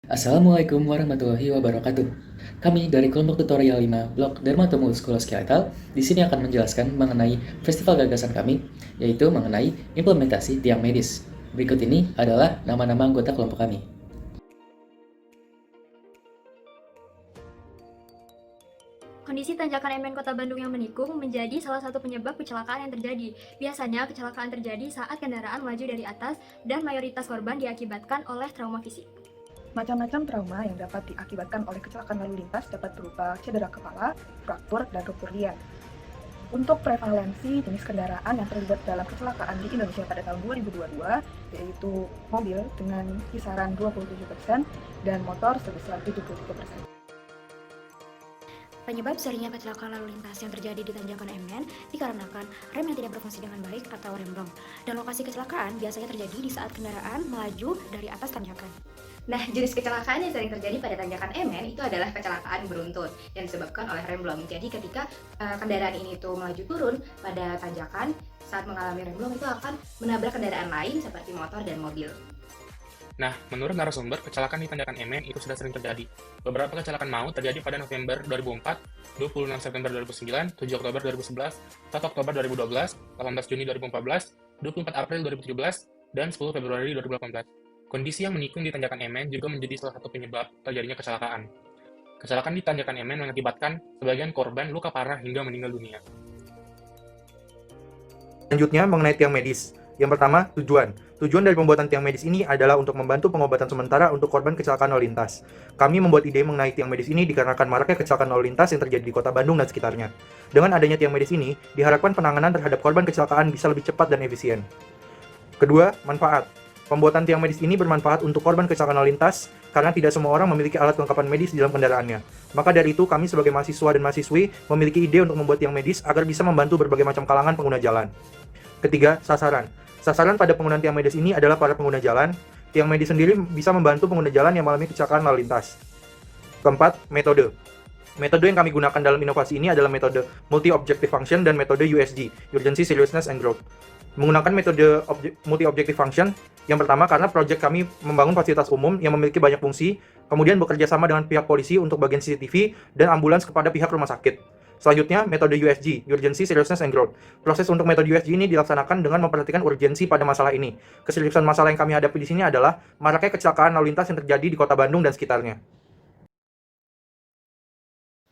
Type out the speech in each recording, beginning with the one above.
Assalamualaikum warahmatullahi wabarakatuh. Kami dari kelompok tutorial 5 Blok Dharma Temu Sekolah Skeletal di sini akan menjelaskan mengenai festival gagasan kami, yaitu mengenai implementasi tiang medis. Berikut ini adalah nama-nama anggota kelompok kami. Kondisi tanjakan MN Kota Bandung yang menikung menjadi salah satu penyebab kecelakaan yang terjadi. Biasanya kecelakaan terjadi saat kendaraan melaju dari atas dan mayoritas korban diakibatkan oleh trauma fisik. Macam-macam trauma yang dapat diakibatkan oleh kecelakaan lalu lintas dapat berupa cedera kepala, fraktur, dan ruptur liang. Untuk prevalensi jenis kendaraan yang terlibat dalam kecelakaan di Indonesia pada tahun 2022, yaitu mobil dengan kisaran 27% dan motor sebesar 73%. Penyebab seringnya kecelakaan lalu lintas yang terjadi di tanjakan MN dikarenakan rem yang tidak berfungsi dengan baik atau remblong. Dan lokasi kecelakaan biasanya terjadi di saat kendaraan melaju dari atas tanjakan. Nah, jenis kecelakaan yang sering terjadi pada tanjakan MN itu adalah kecelakaan beruntun yang disebabkan oleh remblong. Jadi ketika kendaraan ini tuh melaju turun pada tanjakan, saat mengalami remblong itu akan menabrak kendaraan lain seperti motor dan mobil. Nah, menurut narasumber, kecelakaan di tanjakan MN itu sudah sering terjadi. Beberapa kecelakaan maut terjadi pada November 2004, 26 September 2009, 7 Oktober 2011, 1 Oktober 2012, 18 Juni 2014, 24 April 2017, dan 10 Februari 2018. Kondisi yang menikung di tanjakan MN juga menjadi salah satu penyebab terjadinya kecelakaan. Kecelakaan di tanjakan MN mengakibatkan sebagian korban luka parah hingga meninggal dunia. Selanjutnya mengenai tiang medis. Yang pertama, tujuan. Tujuan dari pembuatan tiang medis ini adalah untuk membantu pengobatan sementara untuk korban kecelakaan lalu lintas. Kami membuat ide mengenai tiang medis ini dikarenakan maraknya kecelakaan lalu lintas yang terjadi di Kota Bandung dan sekitarnya. Dengan adanya tiang medis ini, diharapkan penanganan terhadap korban kecelakaan bisa lebih cepat dan efisien. Kedua, manfaat. Pembuatan tiang medis ini bermanfaat untuk korban kecelakaan lalu lintas karena tidak semua orang memiliki alat kelengkapan medis di dalam kendaraannya. Maka dari itu, kami sebagai mahasiswa dan mahasiswi memiliki ide untuk membuat tiang medis agar bisa membantu berbagai macam kalangan pengguna jalan. Ketiga, sasaran. Sasaran pada penggunaan tiang medis ini adalah para pengguna jalan. Tiang medis sendiri bisa membantu pengguna jalan yang mengalami kecelakaan lalu lintas. Keempat, metode. Metode yang kami gunakan dalam inovasi ini adalah metode Multi-Objective Function dan metode USG, Urgency, Seriousness, and Growth. Menggunakan metode Multi-Objective Function, yang pertama karena proyek kami membangun fasilitas umum yang memiliki banyak fungsi, kemudian bekerja sama dengan pihak polisi untuk bagian CCTV dan ambulans kepada pihak rumah sakit. Selanjutnya, metode USG, Urgency, Seriousness, and Growth. Proses untuk metode USG ini dilaksanakan dengan memperhatikan urgensi pada masalah ini. Keseriusan masalah yang kami hadapi di sini adalah maraknya kecelakaan lalu lintas yang terjadi di Kota Bandung dan sekitarnya.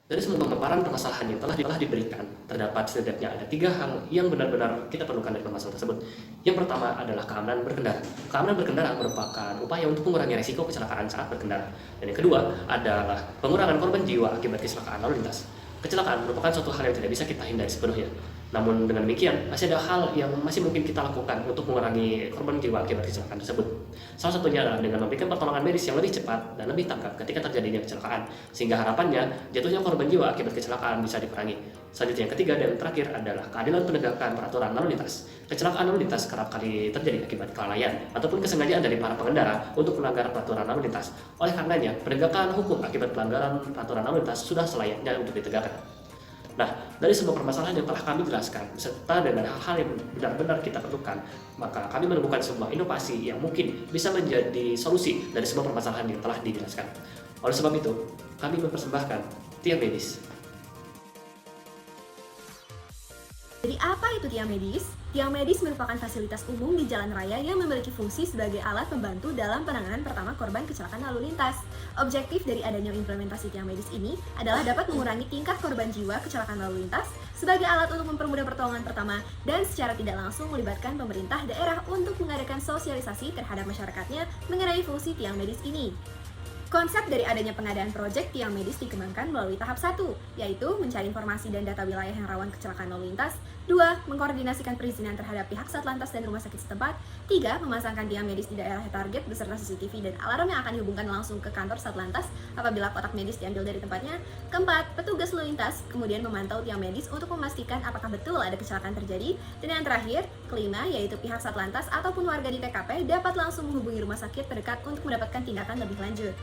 Dari semua pemaparan permasalahan yang telah diberikan, terdapat setidaknya ada 3 hal yang benar-benar kita perlukan dari permasalahan tersebut. Yang pertama adalah keamanan berkendara. Keamanan berkendara merupakan upaya untuk mengurangi risiko kecelakaan saat berkendara. Dan yang kedua adalah pengurangan korban jiwa akibat kecelakaan lalu lintas. Kecelakaan merupakan suatu hal yang tidak bisa kita hindari sepenuhnya. Namun dengan demikian, masih ada hal yang masih mungkin kita lakukan untuk mengurangi korban jiwa akibat kecelakaan tersebut. Salah satunya adalah dengan memberikan pertolongan medis yang lebih cepat dan lebih tanggap ketika terjadinya kecelakaan, sehingga harapannya jatuhnya korban jiwa akibat kecelakaan bisa dikurangi. Selanjutnya yang ketiga dan terakhir adalah keadilan penegakan peraturan lalu lintas. Kecelakaan lalu lintas kerap kali terjadi akibat kelalaian ataupun kesengajaan dari para pengendara untuk melanggar peraturan lalu lintas. Oleh karenanya, penegakan hukum akibat pelanggaran peraturan lalu lintas sudah selayaknya untuk ditegakkan. Nah, dari semua permasalahan yang telah kami jelaskan, beserta dengan hal-hal yang benar-benar kita perlukan, maka kami menemukan sebuah inovasi yang mungkin bisa menjadi solusi dari semua permasalahan yang telah dijelaskan. Oleh sebab itu, kami mempersembahkan tiang medis. Jadi apa itu tiang medis? Tiang medis merupakan fasilitas umum di jalan raya yang memiliki fungsi sebagai alat pembantu dalam penanganan pertama korban kecelakaan lalu lintas. Objektif dari adanya implementasi tiang medis ini adalah dapat mengurangi tingkat korban jiwa kecelakaan lalu lintas sebagai alat untuk mempermudah pertolongan pertama dan secara tidak langsung melibatkan pemerintah daerah untuk mengadakan sosialisasi terhadap masyarakatnya mengenai fungsi tiang medis ini. Konsep dari adanya pengadaan proyek tiang medis dikembangkan melalui tahap 1, yaitu mencari informasi dan data wilayah yang rawan kecelakaan lalu lintas. 2. Mengkoordinasikan perizinan terhadap pihak Satlantas dan rumah sakit setempat. 3. Memasangkan tiang medis di daerah target beserta CCTV dan alarm yang akan dihubungkan langsung ke kantor Satlantas apabila kotak medis diambil dari tempatnya. 4. Petugas lalu lintas kemudian memantau tiang medis untuk memastikan apakah betul ada kecelakaan terjadi. Dan yang terakhir, 5, yaitu pihak Satlantas ataupun warga di TKP dapat langsung menghubungi rumah sakit terdekat untuk mendapatkan tindakan lebih lanjut.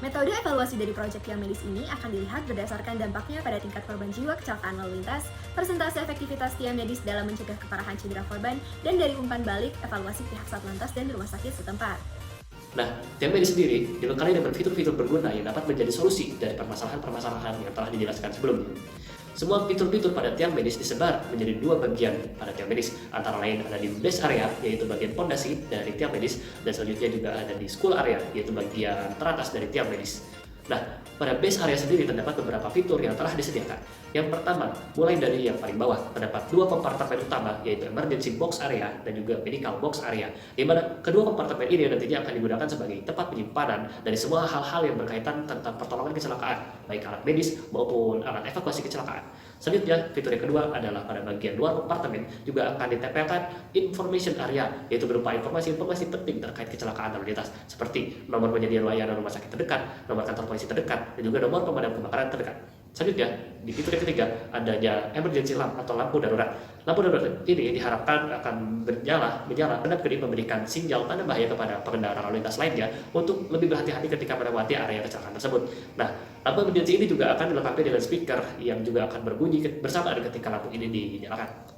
Metode evaluasi dari proyek tiang medis ini akan dilihat berdasarkan dampaknya pada tingkat korban jiwa kecelakaan lalu lintas, persentase efektivitas tiang medis dalam mencegah keparahan cedera korban, dan dari umpan balik evaluasi pihak Satlantas dan rumah sakit setempat. Nah, tiang medis sendiri dilengkapi dengan fitur-fitur berguna yang dapat menjadi solusi dari permasalahan-permasalahan yang telah dijelaskan sebelumnya. Semua fitur-fitur pada tiang medis disebar menjadi dua bagian pada tiang medis, antara lain ada di base area, yaitu bagian pondasi dari tiang medis, dan selanjutnya juga ada di school area, yaitu bagian teratas dari tiang medis. Nah, pada base area sendiri terdapat beberapa fitur yang telah disediakan. Yang pertama, mulai dari yang paling bawah, terdapat dua kompartemen utama, yaitu emergency box area dan juga medical box area, di mana kedua kompartemen ini nantinya akan digunakan sebagai tempat penyimpanan dari semua hal-hal yang berkaitan tentang pertolongan kecelakaan, baik alat medis maupun alat evakuasi kecelakaan. Selanjutnya, fitur yang kedua adalah pada bagian luar kompartemen juga akan ditempelkan information area, yaitu berupa informasi-informasi penting terkait kecelakaan lalu lintas, seperti nomor penyedia layanan rumah sakit terdekat, nomor kantor polisi terdekat, dan juga nomor pemadam kebakaran terdekat. Selanjutnya, di fitur yang ketiga adanya emergency lamp atau lampu darurat. Lampu darurat ini diharapkan akan menyala kedap-kedip memberikan sinyal tanda bahaya kepada pengendara lalu lintas lainnya untuk lebih berhati-hati ketika melewati area kecelakaan tersebut. Nah, lampu emergency ini juga akan dilengkapi dengan speaker yang juga akan berbunyi bersamaan ketika lampu ini dinyalakan.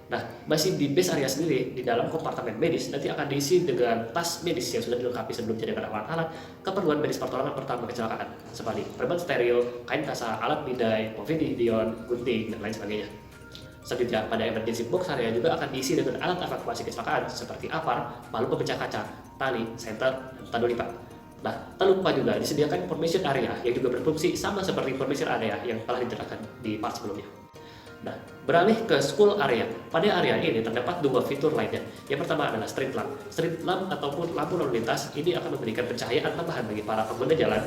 Nah, masih di base area sendiri, di dalam kompartemen medis nanti akan diisi dengan tas medis yang sudah dilengkapi sebelumnya dengan alat-alat keperluan medis pertolongan pertama kecelakaan, seperti perban steril, kain kasa, alat bidai, povidone, gunting, dan lain sebagainya. Selanjutnya, pada emergency box area juga akan diisi dengan alat evakuasi kecelakaan seperti APAR, palu pemecah kaca, tali, senter, dan tandu lipat. Nah, tak lupa juga disediakan information area yang juga berfungsi sama seperti information area yang telah dijelaskan di part sebelumnya. Nah, beralih ke school area. Pada area ini terdapat dua fitur lainnya. Yang pertama adalah street lamp. Street lamp ataupun lampu lalu lintas ini akan memberikan pencahayaan tambahan bagi para pengguna jalan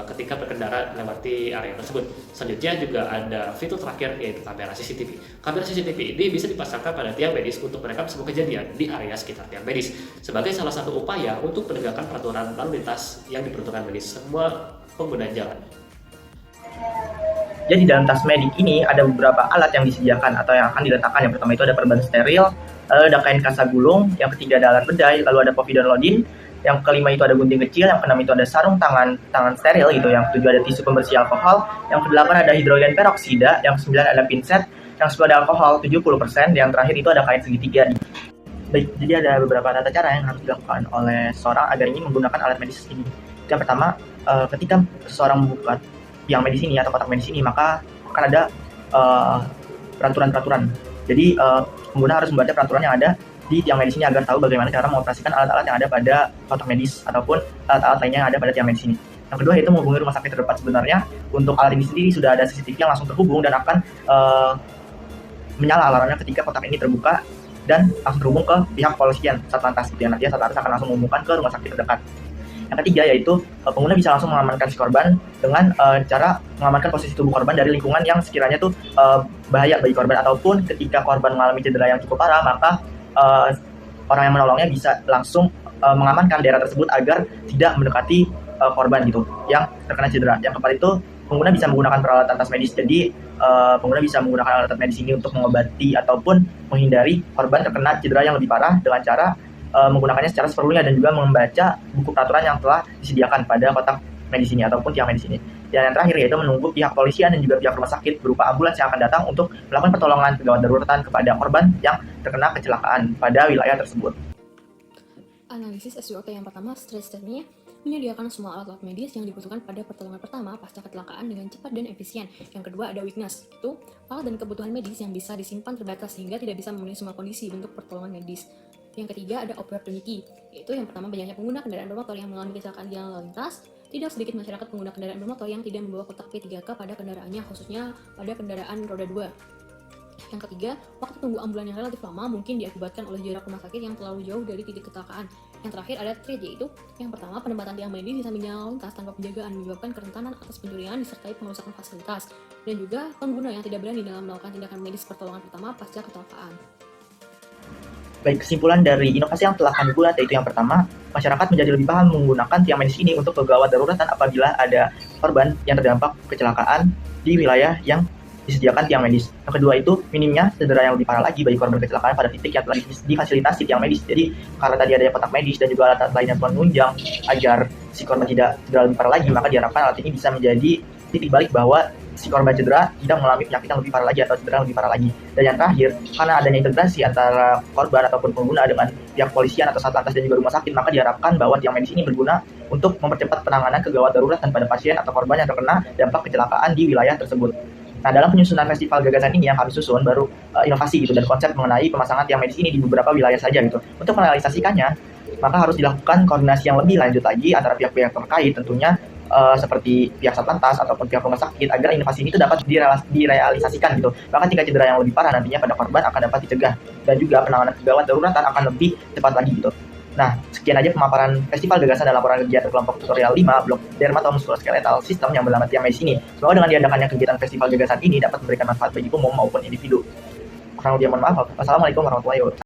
ketika berkendara melewati area tersebut. Selanjutnya juga ada fitur terakhir, yaitu kamera CCTV. Kamera CCTV ini bisa dipasangkan pada tiang medis untuk merekam semua kejadian di area sekitar tiang medis sebagai salah satu upaya untuk menegakkan peraturan lalu lintas yang diperuntukkan bagi semua pengguna jalan. Jadi dalam tas medik ini ada beberapa alat yang disediakan atau yang akan diletakkan. Yang pertama itu ada perban steril, lalu ada kain kasa gulung, yang ketiga ada alat bedai, lalu ada povidone lodin, yang kelima itu ada gunting kecil, yang keenam itu ada sarung tangan steril gitu, yang ketujuh ada tisu pembersih alkohol, yang kedelapan ada hidrogen peroksida, yang kesembilan ada pinset, yang 10 ada alkohol 70%, yang terakhir itu ada kain segitiga. Baik, jadi ada beberapa tata cara yang harus dilakukan oleh seseorang agar ingin menggunakan alat medis ini. Yang pertama, ketika seseorang membuka tiang medis ini atau kotak medis ini, maka akan ada peraturan-peraturan. Jadi pengguna harus membaca peraturan yang ada di tiang medis ini agar tahu bagaimana cara mengoperasikan alat-alat yang ada pada kotak medis ataupun alat-alat lainnya yang ada pada tiang medis ini. Yang kedua yaitu menghubungi rumah sakit terdekat. Sebenarnya untuk alat ini sendiri sudah ada CCTV yang langsung terhubung dan akan menyala alarmnya ketika kotak ini terbuka dan langsung terhubung ke pihak kepolisian Satlantas. Nantinya Satlantas akan langsung mengumumkan ke rumah sakit terdekat. Yang ketiga yaitu pengguna bisa langsung mengamankan si korban dengan cara mengamankan posisi tubuh korban dari lingkungan yang sekiranya tuh bahaya bagi korban, ataupun ketika korban mengalami cedera yang cukup parah, maka orang yang menolongnya bisa langsung mengamankan daerah tersebut agar tidak mendekati korban gitu yang terkena cedera. Yang keempat itu pengguna bisa menggunakan peralatan tas medis. Jadi pengguna bisa menggunakan alat medis ini untuk mengobati ataupun menghindari korban terkena cedera yang lebih parah dengan cara menggunakannya secara seperlunya dan juga membaca buku peraturan yang telah disediakan pada kotak medis ini ataupun tiang medis ini. Dan yang terakhir yaitu menunggu pihak kepolisian dan juga pihak rumah sakit berupa ambulans yang akan datang untuk melakukan pertolongan gawat daruratan kepada korban yang terkena kecelakaan pada wilayah tersebut. Analisis SWOT yang pertama, stress testnya menyediakan semua alat-alat medis yang dibutuhkan pada pertolongan pertama pasca kecelakaan dengan cepat dan efisien. Yang kedua ada weakness, itu alat dan kebutuhan medis yang bisa disimpan terbatas sehingga tidak bisa memenuhi semua kondisi bentuk pertolongan medis. Yang ketiga ada opportunity, yaitu yang pertama banyaknya pengguna kendaraan bermotor yang mengalami kecelakaan di jalan lalu lintas. Tidak sedikit masyarakat pengguna kendaraan bermotor yang tidak membawa kotak P3K pada kendaraannya, khususnya pada kendaraan roda 2. Yang ketiga, waktu tunggu ambulan yang relatif lama mungkin diakibatkan oleh jarak rumah sakit yang terlalu jauh dari titik kecelakaan. Yang terakhir ada threat, yaitu yang pertama penempatan tiang medis di samping jalan lalu lintas tanpa penjagaan menyebabkan kerentanan atas pencurian disertai pengerusakan fasilitas, dan juga pengguna yang tidak berani dalam melakukan tindakan medis pertolongan pertama pasca kecelakaan. Baik, kesimpulan dari inovasi yang telah kami buat yaitu yang pertama, masyarakat menjadi lebih paham menggunakan tiang medis ini untuk gawat daruratan apabila ada korban yang terdampak kecelakaan di wilayah yang disediakan tiang medis. Yang kedua itu minimnya cedera yang lebih parah lagi bagi korban kecelakaan pada titik yang telah difasilitasi tiang medis. Jadi karena tadi adanya kotak medis dan juga alat-alat lain yang menunjang agar si korban tidak cedera lebih parah lagi, maka diharapkan alat ini bisa menjadi titik balik bahwa si korban cedera tidak mengalami penyakit yang lebih parah lagi atau cedera yang lebih parah lagi. Dan yang terakhir, karena adanya integrasi antara korban ataupun pengguna dengan pihak polisian atau satlantas dan juga rumah sakit, maka diharapkan bahwa tiang medis ini berguna untuk mempercepat penanganan kegawat daruratan pada pasien atau korban yang terkena dampak kecelakaan di wilayah tersebut. Nah, dalam penyusunan festival gagasan ini yang kami susun baru inovasi gitu dan konsep mengenai pemasangan tiang medis ini di beberapa wilayah saja gitu. Untuk merealisasikannya, maka harus dilakukan koordinasi yang lebih lanjut lagi antara pihak-pihak terkait, tentunya seperti pihak satlantas ataupun pihak rumah sakit, agar inovasi ini dapat direalisasikan gitu. Bahkan jika cedera yang lebih parah nantinya pada korban akan dapat dicegah, dan juga penanganan kegawat daruratan akan lebih cepat lagi gitu. Nah, sekian aja pemaparan Festival Gagasan dan Laporan Kegiatan Kelompok Tutorial 5 Blok Dermatomuskuloskeletal Sistem yang bernama tiang medis ini. Semoga dengan diadakannya kegiatan Festival Gagasan ini dapat memberikan manfaat bagi umum maupun individu. Kurang lebih mohon maaf. Wassalamualaikum warahmatullahi wabarakatuh.